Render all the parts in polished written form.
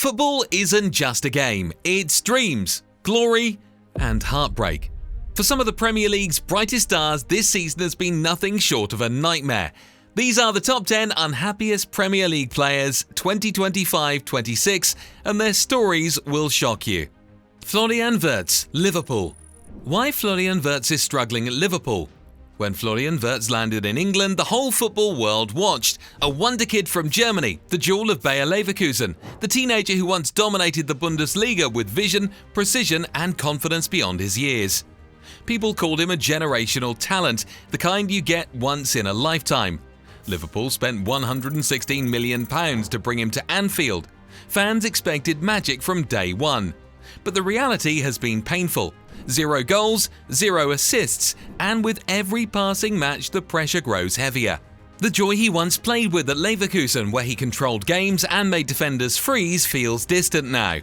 Football isn't just a game, it's dreams, glory, and heartbreak. For some of the Premier League's brightest stars, this season has been nothing short of a nightmare. These are the top 10 unhappiest Premier League players 2025-26, and their stories will shock you. Florian Wirtz, Liverpool. Why Florian Wirtz is struggling at Liverpool? When Florian Wirtz landed in England, the whole football world watched. A wonderkid from Germany, the jewel of Bayer Leverkusen, the teenager who once dominated the Bundesliga with vision, precision and confidence beyond his years. People called him a generational talent, the kind you get once in a lifetime. Liverpool spent £116 million to bring him to Anfield. Fans expected magic from day one. But the reality has been painful. 0 goals, 0 assists, and with every passing match the pressure grows heavier. The joy he once played with at Leverkusen, where he controlled games and made defenders freeze, feels distant now.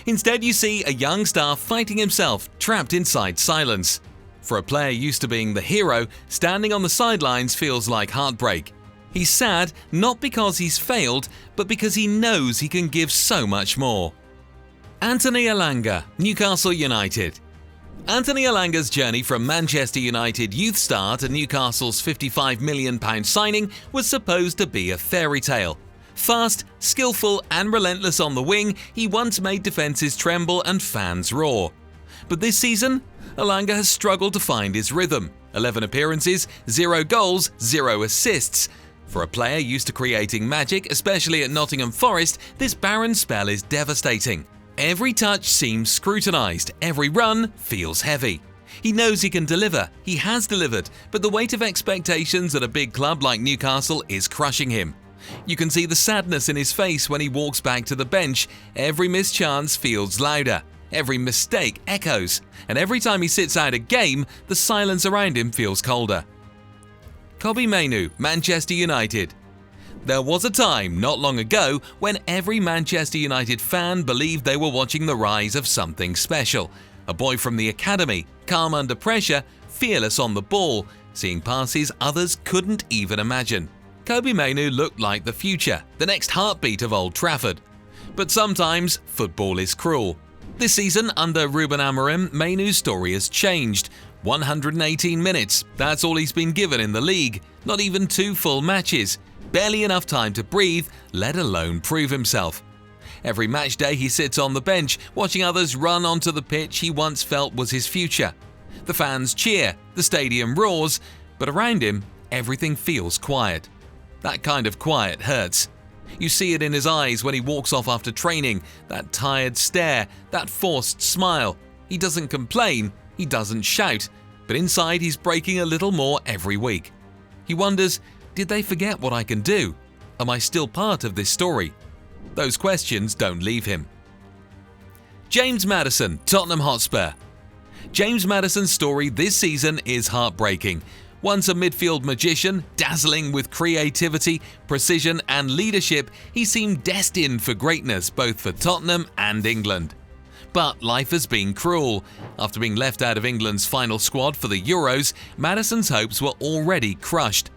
Instead you see a young star fighting himself, trapped inside silence. For a player used to being the hero, standing on the sidelines feels like heartbreak. He's sad not because he's failed, but because he knows he can give so much more. Anthony Elanga, Newcastle United. Anthony Elanga's journey from Manchester United youth star to Newcastle's £55 million signing was supposed to be a fairy tale. Fast, skillful and relentless on the wing, he once made defences tremble and fans roar. But this season, Elanga has struggled to find his rhythm. 11 appearances, 0 goals, 0 assists. For a player used to creating magic, especially at Nottingham Forest, this barren spell is devastating. Every touch seems scrutinised, every run feels heavy. He knows he can deliver, he has delivered, but the weight of expectations at a big club like Newcastle is crushing him. You can see the sadness in his face when he walks back to the bench. Every missed chance feels louder, every mistake echoes, and every time he sits out a game, the silence around him feels colder. Kobbie Mainoo, Manchester United. There was a time not long ago when every Manchester United fan believed they were watching the rise of something special. A boy from the academy, calm under pressure, fearless on the ball, seeing passes others couldn't even imagine. Kobbie Mainoo looked like the future, the next heartbeat of Old Trafford. But sometimes football is cruel. This season, under Ruben Amorim, Mainoo's story has changed. 118 minutes, that's all he's been given in the league, not even 2 full matches. Barely enough time to breathe, let alone prove himself. Every match day he sits on the bench, watching others run onto the pitch he once felt was his future. The fans cheer, the stadium roars, but around him, everything feels quiet. That kind of quiet hurts. You see it in his eyes when he walks off after training, that tired stare, that forced smile. He doesn't complain, he doesn't shout, but inside he's breaking a little more every week. He wonders, did they forget what I can do? Am I still part of this story? Those questions don't leave him. James Maddison, Tottenham Hotspur. James Maddison's story this season is heartbreaking. Once a midfield magician, dazzling with creativity, precision and leadership, he seemed destined for greatness both for Tottenham and England. But life has been cruel. After being left out of England's final squad for the Euros, Maddison's hopes were already crushed.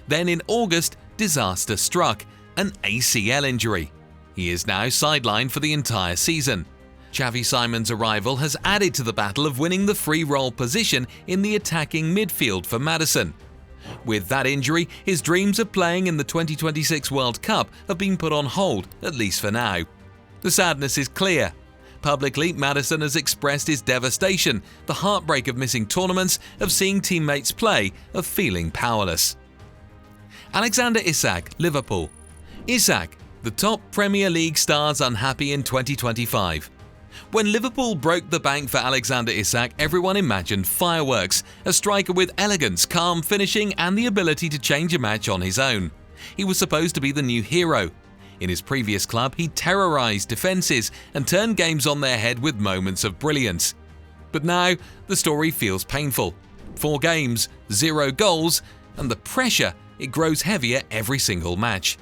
Then in August, disaster struck, an ACL injury. He is now sidelined for the entire season. Xavi Simon's arrival has added to the battle of winning the free role position in the attacking midfield for Maddison. With that injury, his dreams of playing in the 2026 World Cup have been put on hold, at least for now. The sadness is clear. Publicly, Maddison has expressed his devastation, the heartbreak of missing tournaments, of seeing teammates play, of feeling powerless. Alexander Isak, Liverpool. Isak, the top Premier League stars unhappy in 2025. When Liverpool broke the bank for Alexander Isak, everyone imagined fireworks, a striker with elegance, calm finishing and the ability to change a match on his own. He was supposed to be the new hero. In his previous club, he terrorised defences and turned games on their head with moments of brilliance. But now, the story feels painful. 4 games, 0 goals, and the pressure, it grows heavier every single match.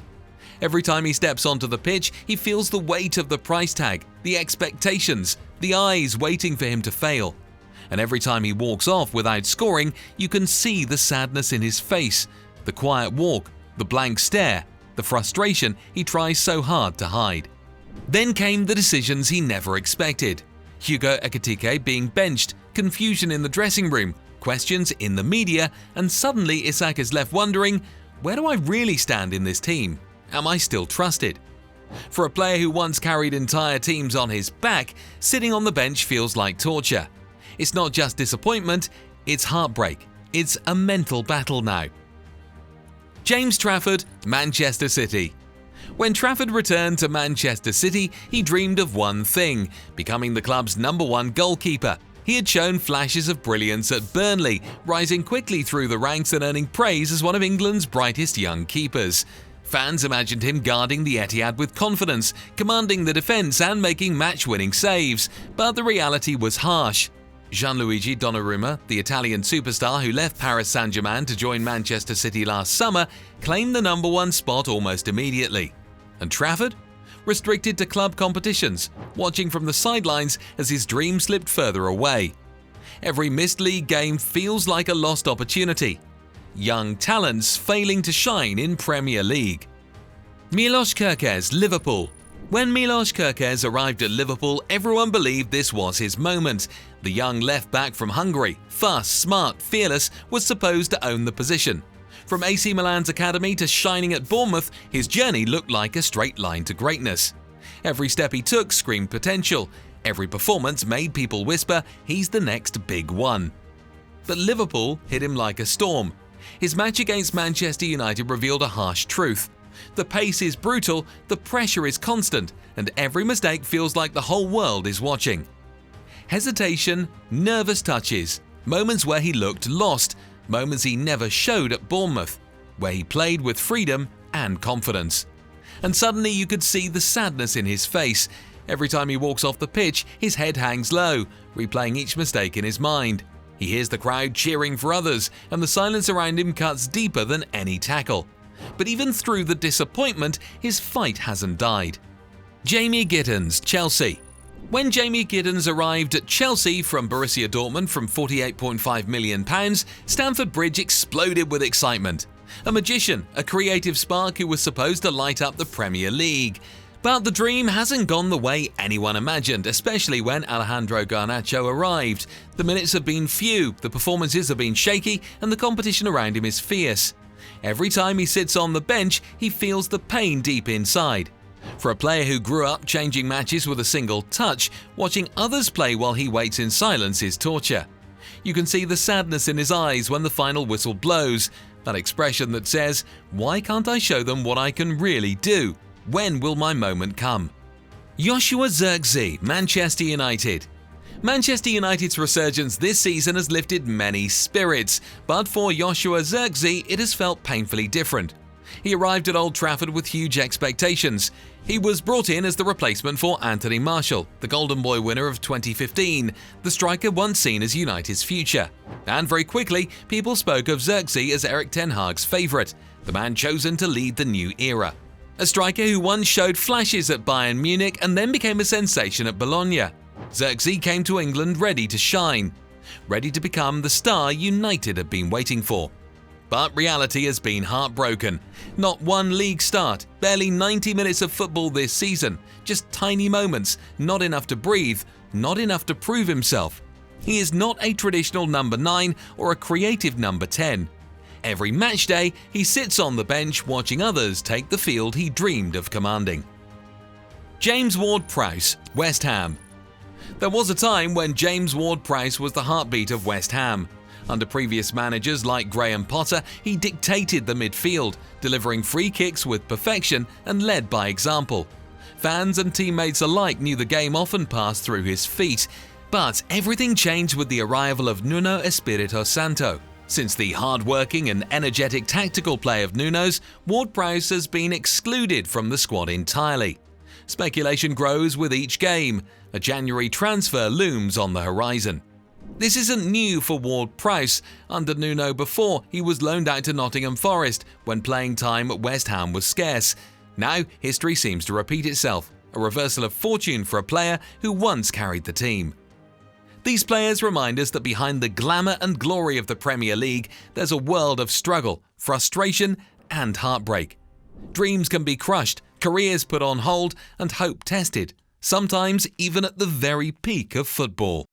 Every time he steps onto the pitch, he feels the weight of the price tag, the expectations, the eyes waiting for him to fail. And every time he walks off without scoring, you can see the sadness in his face, the quiet walk, the blank stare, the frustration he tries so hard to hide. Then came the decisions he never expected. Hugo Ekitike being benched, confusion in the dressing room, questions in the media, and suddenly Isak is left wondering, where do I really stand in this team? Am I still trusted? For a player who once carried entire teams on his back, sitting on the bench feels like torture. It's not just disappointment, it's heartbreak. It's a mental battle now. James Trafford, Manchester City. When Trafford returned to Manchester City, he dreamed of one thing: becoming the club's #1 goalkeeper. He had shown flashes of brilliance at Burnley, rising quickly through the ranks and earning praise as one of England's brightest young keepers. Fans imagined him guarding the Etihad with confidence, commanding the defence and making match-winning saves, but the reality was harsh. Gianluigi Donnarumma, the Italian superstar who left Paris Saint-Germain to join Manchester City last summer, claimed the #1 spot almost immediately. And Trafford? Restricted to club competitions, watching from the sidelines as his dream slipped further away. Every missed league game feels like a lost opportunity. Young talents failing to shine in Premier League. Milos Kerkez, Liverpool. When Milos Kerkez arrived at Liverpool, everyone believed this was his moment. The young left-back from Hungary, fast, smart, fearless, was supposed to own the position. From AC Milan's academy to shining at Bournemouth, his journey looked like a straight line to greatness. Every step he took screamed potential. Every performance made people whisper, he's the next big one. But Liverpool hit him like a storm. His match against Manchester United revealed a harsh truth. The pace is brutal, the pressure is constant, and every mistake feels like the whole world is watching. Hesitation, nervous touches, moments where he looked lost, moments he never showed at Bournemouth, where he played with freedom and confidence. And suddenly you could see the sadness in his face. Every time he walks off the pitch, his head hangs low, replaying each mistake in his mind. He hears the crowd cheering for others, and the silence around him cuts deeper than any tackle. But even through the disappointment, his fight hasn't died. Jamie Gittens, Chelsea. When Jamie Gittens arrived at Chelsea from Borussia Dortmund from £48.5 million, Stamford Bridge exploded with excitement. A magician, a creative spark who was supposed to light up the Premier League. But the dream hasn't gone the way anyone imagined, especially when Alejandro Garnacho arrived. The minutes have been few, the performances have been shaky, and the competition around him is fierce. Every time he sits on the bench, he feels the pain deep inside. For a player who grew up changing matches with a single touch, watching others play while he waits in silence is torture. You can see the sadness in his eyes when the final whistle blows, that expression that says, "Why can't I show them what I can really do? When will my moment come?" Joshua Zirkzee, Manchester United. Manchester United's resurgence this season has lifted many spirits, but for Joshua Zirkzee it has felt painfully different. He arrived at Old Trafford with huge expectations. He was brought in as the replacement for Anthony Martial, the Golden Boy winner of 2015, the striker once seen as United's future. And very quickly, people spoke of Zirkzee as Erik ten Hag's favourite, the man chosen to lead the new era. A striker who once showed flashes at Bayern Munich and then became a sensation at Bologna. Zirkzee came to England ready to shine, ready to become the star United had been waiting for. But reality has been heartbroken. Not one league start, barely 90 minutes of football this season, just tiny moments, not enough to breathe, not enough to prove himself. He is not a traditional number 9 or a creative number 10. Every match day, he sits on the bench watching others take the field he dreamed of commanding. James Ward-Prowse, West Ham. There was a time when James Ward-Prowse was the heartbeat of West Ham. Under previous managers like Graham Potter, he dictated the midfield, delivering free kicks with perfection and led by example. Fans and teammates alike knew the game often passed through his feet. But everything changed with the arrival of Nuno Espirito Santo. Since the hard-working and energetic tactical play of Nuno's, Ward-Prowse has been excluded from the squad entirely. Speculation grows with each game. A January transfer looms on the horizon. This isn't new for Ward-Prowse. Under Nuno before, he was loaned out to Nottingham Forest when playing time at West Ham was scarce. Now, history seems to repeat itself, a reversal of fortune for a player who once carried the team. These players remind us that behind the glamour and glory of the Premier League, there's a world of struggle, frustration, and heartbreak. Dreams can be crushed, careers put on hold and hope tested, sometimes even at the very peak of football.